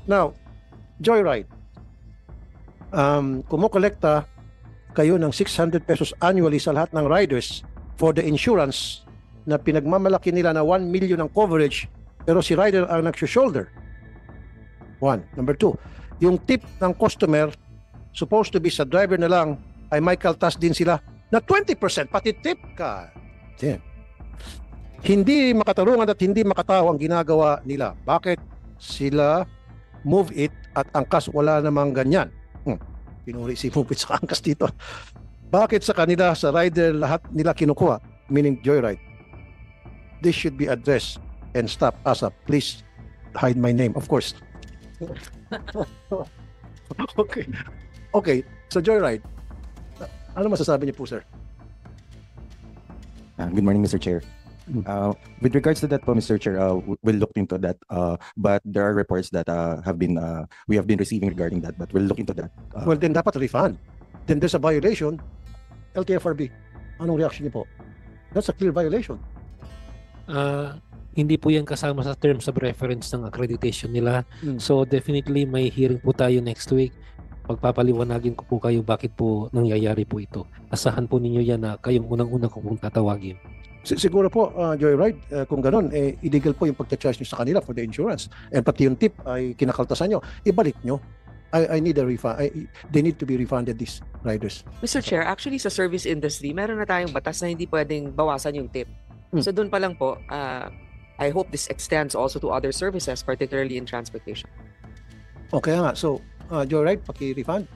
Now, Joyride, kumukolekta kayo ng 600 pesos annually sa lahat ng riders for the insurance na pinagmamalaki nila na 1 million ang coverage pero si rider ang nag-shoulder. One. Number two, yung tip ng customer supposed to be sa driver na lang ay may kaltas din sila na 20%, pati tip ka. Yan. Hindi makatarungan at hindi makatao ang ginagawa nila. Bakit sila move it at angkas wala namang ganyan? Pinuri si Move it sa angkas dito. Bakit sa kanila, sa rider, lahat nila kinukuha? Meaning Joyride. This should be addressed and stop. Asa, please hide my name, of course. Okay. Okay, so Joyride, ano masasabi niyo po, sir? Good morning, Mr. Chair. With regards to that po, Mr. Chair, we'll look into that. But there are reports that we have been receiving regarding that, but we'll look into that. Well, then dapat refund. Then there's a violation. LTFRB, anong reaction niyo po? That's a clear violation. Hindi po yan kasama sa terms of reference ng accreditation nila. So definitely may hearing po tayo next week. Pagpapaliwanagin ko po kayo bakit po nangyayari po ito. Asahan po ninyo yan na kayong unang-una ko pong tatawagin. Siguro po, Joyride, kung gano'n, illegal po yung pagcha-charge nyo sa kanila for the insurance. And pati yung tip ay kinakaltasan nyo. Ibalik nyo. I need a refund. They need to be refunded, these riders. Mr. Chair, actually sa service industry, meron na tayong batas na hindi pwedeng bawasan yung tip. So doon pa lang po, I hope this extends also to other services, particularly in transportation. Okay nga. So, Joyride, paki-refund.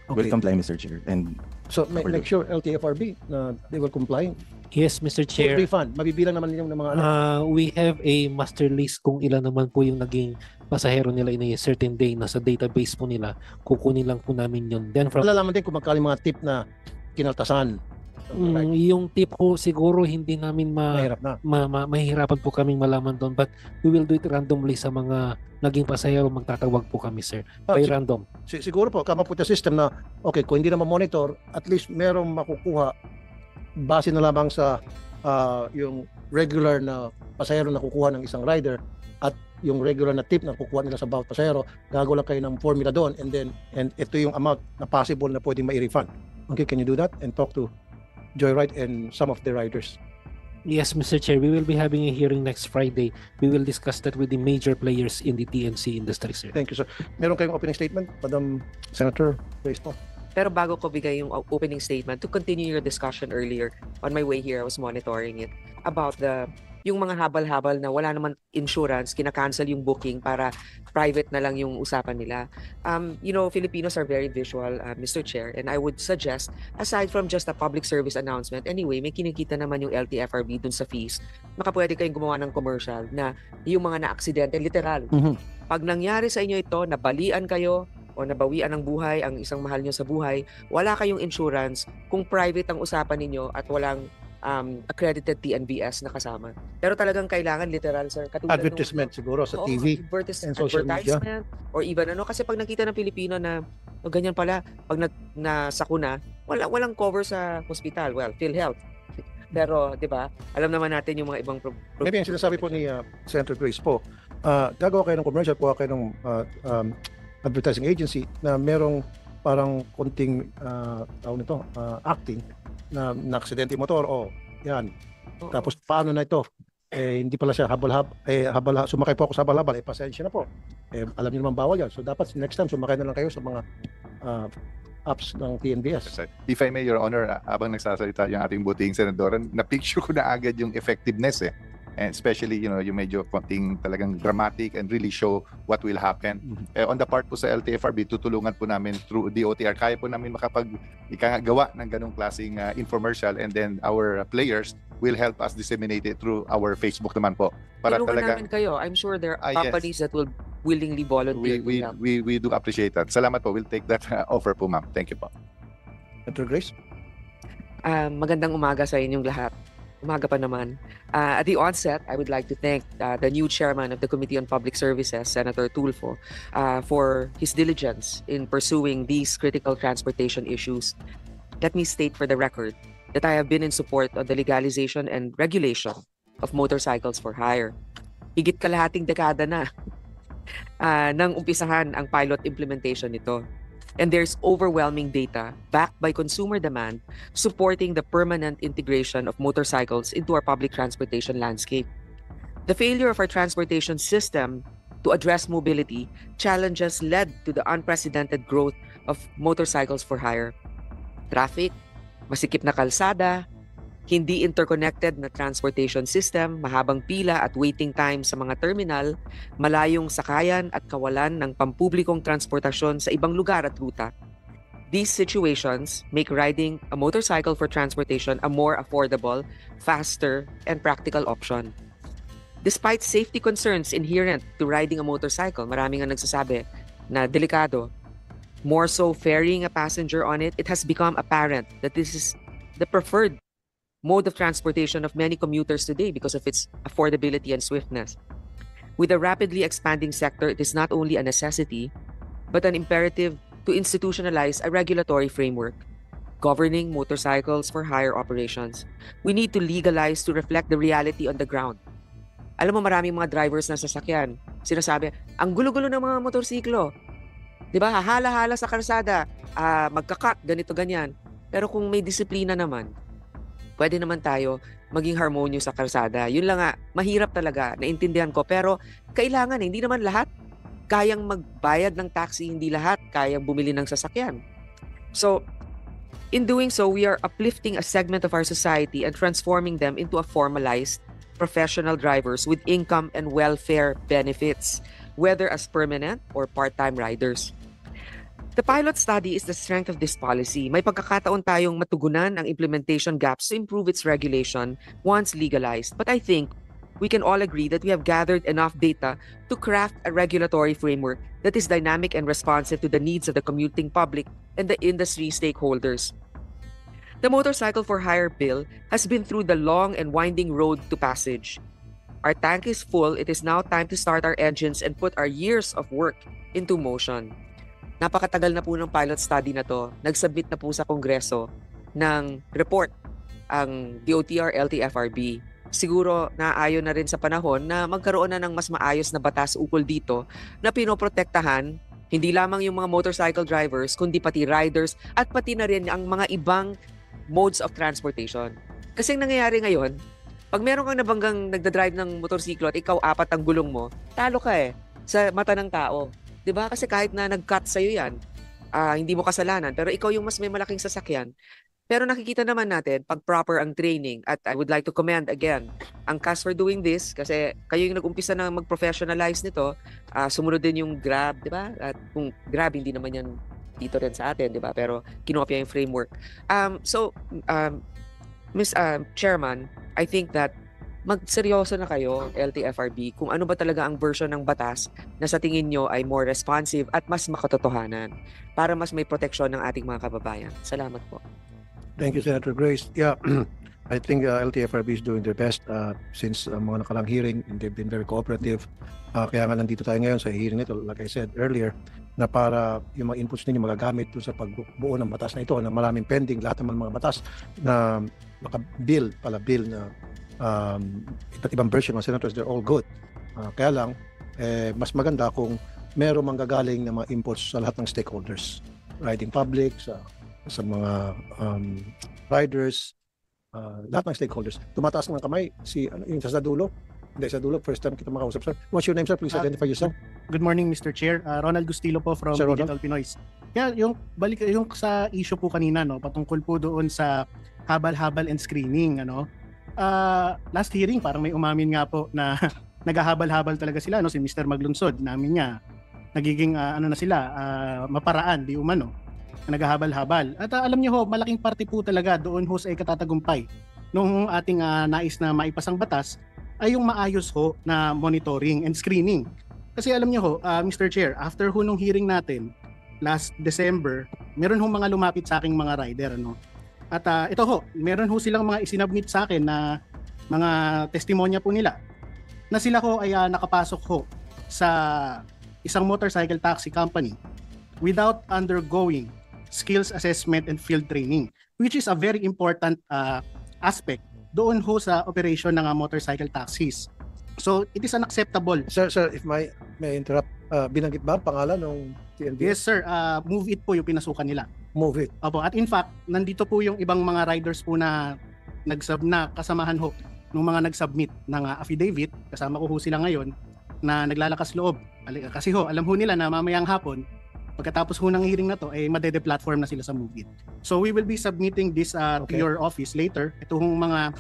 We'll comply, Mr. Chair. And So, make sure LTFRB na they will comply. Yes, Mr. Chair. Refund. Mabibilang naman yung mga We have a master list kung ilan naman po yung naging pasahero nila in a certain day. Nasa database po nila. Kukunin lang po namin yun. Then from Malalaman din kung magkano yung mga tip na kinaltasan. yung tip po siguro hindi namin Mahirap na. mahihirapan po kaming malaman doon, but we will do it randomly sa mga naging pasahero. Magtatawag po kami, sir, by random. Siguro po, kama po yung system na, okay, kung hindi na ma-monitor, at least merong makukuha base na lamang sa yung regular na pasahero na kukuha ng isang rider at yung regular na tip na kukuha nila sa bawat pasahero. Gagawa lang kayo ng formula doon and ito yung amount na possible na pwedeng mai-refund. Okay, can you do that and talk to Joyride and some of the riders? Yes, Mr. Chair, we will be having a hearing next Friday. We will discuss that with the major players in the TNC industry, sir. Thank you, sir. Meron kayong opening statement, Madam Senator Reyes po? Pero bago ko bigay yung opening statement, to continue your discussion earlier, on my way here, I was monitoring it, about yung mga habal-habal na wala naman insurance, kinakancel yung booking para private na lang yung usapan nila. Filipinos are very visual, Mr. Chair, and I would suggest, aside from just a public service announcement, anyway, may kinikita naman yung LTFRB dun sa fees, pwede kayong gumawa ng commercial na yung mga na-aksidente, literal. Pag nangyari sa inyo ito, nabalian kayo, o nabawian ng buhay ang isang mahal nyo sa buhay, wala kayong insurance kung private ang usapan ninyo at walang accredited TNVS na kasama. Pero talagang kailangan literal, sir. Advertisement siguro sa TV and social media. Or even kasi pag nakita ng Pilipino na ganyan pala, pag nasakuna, walang cover sa hospital. Well, PhilHealth. Pero, di ba, alam naman natin yung mga ibang Maybe ang sinasabi po ni Senator Grace po, gagawa kayo ng commercial, kuha kayo ng advertising agency na merong parang konting acting na aksidente motor yan. Tapos paano na ito? Hindi pala siya sumakay po ako sa habal-habal, pasensya na po. Alam niyo naman bawal yan. So dapat next time sumakay na lang kayo sa mga apps ng TNVS. If I may, Your Honor, habang nagsasalita yung ating buting senador, na-picture ko na agad yung effectiveness and especially yung medyo konting talagang dramatic and really show what will happen. On the part po sa LTFRB, tutulungan po namin through DOTR. Kaya po namin makapag-gawa ng ganong klaseng infomercial, and then our players will help us disseminate it through our Facebook naman po. Para namin kayo. I'm sure there are companies that will willingly volunteer. We do appreciate that. Salamat po. We'll take that offer po, ma'am. Thank you po. Senator Grace? Magandang umaga sa inyong lahat. Umaga pa naman. At the onset, I would like to thank the new chairman of the Committee on Public Services, Senator Tulfo, for his diligence in pursuing these critical transportation issues. Let me state for the record that I have been in support of the legalization and regulation of motorcycles for hire. Higit kalahating dekada na nang umpisahan ang pilot implementation nito. And there's overwhelming data backed by consumer demand supporting the permanent integration of motorcycles into our public transportation landscape. The failure of our transportation system to address mobility challenges led to the unprecedented growth of motorcycles for hire. Traffic, masikip na kalsada, hindi interconnected na transportation system, mahabang pila at waiting time sa mga terminal, malayong sakayan at kawalan ng pampublikong transportasyon sa ibang lugar at ruta. These situations make riding a motorcycle for transportation a more affordable, faster, and practical option. Despite safety concerns inherent to riding a motorcycle, maraming ang nagsasabi na delikado, more so ferrying a passenger on it, it has become apparent that this is the preferred mode of transportation of many commuters today because of its affordability and swiftness. With a rapidly expanding sector, it is not only a necessity, but an imperative to institutionalize a regulatory framework governing motorcycles for hire operations. We need to legalize to reflect the reality on the ground. Alam mo, maraming mga drivers na sasakyan, sinasabi, ang gulo-gulo ng mga motorsiklo. Diba? Hahala-hala sa kalsada, magkakat, ganito, ganyan. Pero kung may disiplina naman, pwede naman tayo maging harmonious sa kalsada. Yun lang nga, mahirap talaga, naintindihan ko. Pero kailangan, hindi naman lahat kayang magbayad ng taxi, hindi lahat kayang bumili ng sasakyan. So, in doing so, we are uplifting a segment of our society and transforming them into a formalized professional drivers with income and welfare benefits, whether as permanent or part-time riders. The pilot study is the strength of this policy. May pagkakataon tayong matugunan ang implementation gaps to improve its regulation once legalized. But I think we can all agree that we have gathered enough data to craft a regulatory framework that is dynamic and responsive to the needs of the commuting public and the industry stakeholders. The Motorcycle for Hire bill has been through the long and winding road to passage. Our tank is full. It is now time to start our engines and put our years of work into motion. Napakatagal na po ng pilot study na to. Nag-submit na po sa Kongreso ng report ang DOTR LTFRB. Siguro naayon na rin sa panahon na magkaroon na ng mas maayos na batas ukol dito na pinoprotektahan hindi lamang yung mga motorcycle drivers kundi pati riders at pati na rin ang mga ibang modes of transportation. Kasi ang nangyayari ngayon, pag meron kang nabanggang nagdadrive ng motorsiklo at ikaw 4 ang gulong mo, talo ka sa mata ng tao. 'Di ba? Kasi kahit na nag-cut sa'yo yan, hindi mo kasalanan. Pero ikaw yung mas may malaking sasakyan. Pero nakikita naman natin, pag proper ang training, at I would like to commend again ang CAS for doing this, kasi kayo yung nag-umpisa na mag-professionalize nito, sumunod din yung Grab, 'di ba? At kung Grab, hindi naman yan dito rin sa atin, 'di ba? Pero kinopya yung framework. Ms. Chairman, I think that magseryoso na kayo, LTFRB, kung ano ba talaga ang version ng batas na sa tingin nyo ay more responsive at mas makatotohanan para mas may proteksyon ng ating mga kababayan. Salamat po. Thank you, Senator Grace. Yeah, I think LTFRB is doing their best since mga nakalang hearing, and they've been very cooperative. Kaya nga nandito tayo ngayon sa hearing nito, like I said earlier, na para yung mga inputs ninyo magagamit doon sa pagbuo ng batas na ito, na maraming pending, lahat ng mga batas na bill na iba't ibang version ng senators, they're all good. Kaya lang, mas maganda kung meron manggagaling na mga inputs sa lahat ng stakeholders. Riding public, sa mga riders, lahat ng stakeholders. Tumataas ng kamay, yung sa dulo. Hindi, sa dulo, first time kita makausap, sir. What's your name, sir? Please identify yourself. Good morning, Mr. Chair. Ronald Gustilo po from Sir Ronald. Digital Pinoys. Kaya yung sa issue po kanina, no, patungkol po doon sa habal-habal and screening, last hearing parang may umamin nga po na naghahabal-habal talaga sila, si Mr. Maglunsod, namin niya nagiging maparaan di umano, naghahabal-habal. At alam niyo ho, malaking parte po talaga doon ho sa ikatatagumpay nung ating nais na maipasang batas ay yung maayos ho na monitoring and screening. Kasi alam niyo ho, Mr. Chair, after ho nung hearing natin last December, meron ho mga lumapit sa aking mga rider, At ito ho, meron ho silang mga isinabmit sa akin na mga testimonya po nila na sila ho ay nakapasok ho sa isang motorcycle taxi company without undergoing skills assessment and field training, which is a very important aspect doon ho sa operation ng motorcycle taxis. So it is unacceptable. Sir, if may interrupt, binanggit ba ang pangalan ng TNVS? Yes sir, Move It po yung pinasukan nila. Move it. Opo, at in fact, nandito po yung ibang mga riders po na kasamahan ho ng mga nag-submit ng affidavit. Kasama ko ho sila ngayon na naglalakas loob. Kasi ho, alam ho nila na mamayang hapon, pagkatapos ho ng hearing na to, ay madede-platform na sila sa Move It. So we will be submitting this to Okay. your office later. Ito hong mga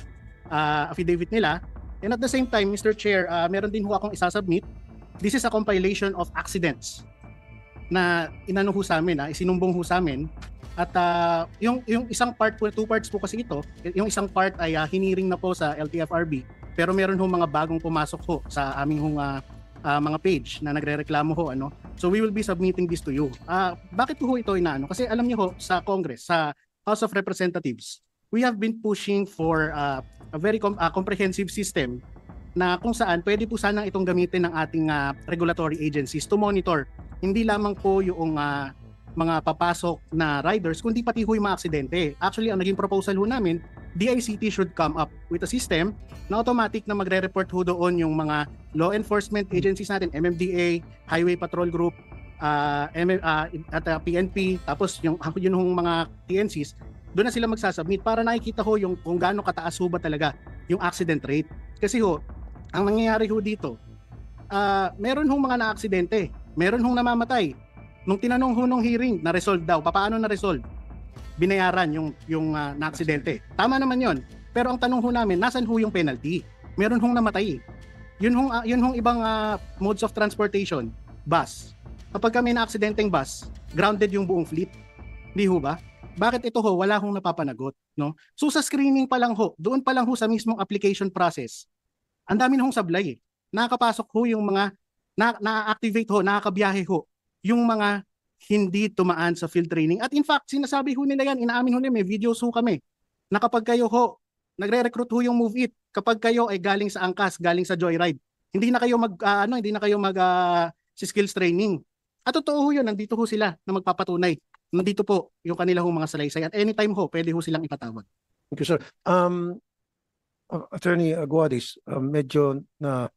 affidavit nila. And at the same time, Mr. Chair, meron din ho akong isasubmit. This is a compilation of accidents na inano ho sa amin, isinumbong ho sa amin. At yung isang part po, 2 parts po kasi ito. Yung isang part ay hiniring na po sa LTFRB, pero meron ho mga bagong pumasok ho sa aming hong mga page na nagrereklamo ho, ano. So we will be submitting this to you. Bakit po ho ito inaano? Kasi alam niyo ho, sa Congress, sa House of Representatives, we have been pushing for a very comprehensive system na kung saan pwede po sanang itong gamitin ng ating regulatory agencies to monitor hindi lamang po yung mga papasok na riders, kundi pati ho yung mga aksidente. Actually, ang naging proposal ho namin, DICT should come up with a system na automatic na magre-report ho doon yung mga law enforcement agencies natin, MMDA, Highway Patrol Group, at PNP, tapos yung mga TNCs, doon na sila magsasubmit para nakikita ho yung kung gaano kataas ho ba talaga yung accident rate. Kasi ho, ang nangyayari ho dito, meron hong mga na-aksidente, meron hong namamatay. Nung tinanong ho nung hearing, na-resolve daw. Paano na-resolve? Binayaran yung na-aksidente. Tama naman yon. Pero ang tanong ho namin, nasan ho yung penalty? Meron hong namatay. Yun hong ibang modes of transportation, bus. Kapag kami na-aksidenteng bus, grounded yung buong fleet. Di ho ba? Bakit ito ho, wala hong napapanagot, no? So sa screening pa lang ho, doon pa lang ho sa mismong application process, ang dami na hong sablay. Nakakapasok ho yung mga, na-activate ho, nakakabiyahe ho, yung mga hindi tumaan sa field training. At in fact, sinasabi ho nila yan, inaamin ho nila, may videos ho kami, na kapag kayo ho, nagre-recruit ho yung Move It, kapag kayo ay galing sa angkas, galing sa joyride, hindi na kayo skills training. At totoo ho yun, nandito ho sila na magpapatunay. Nandito po yung kanila hong mga salaysay at anytime ho, pwede ho silang ipatawag. Thank you, sir. Attorney Aguadis, medyo na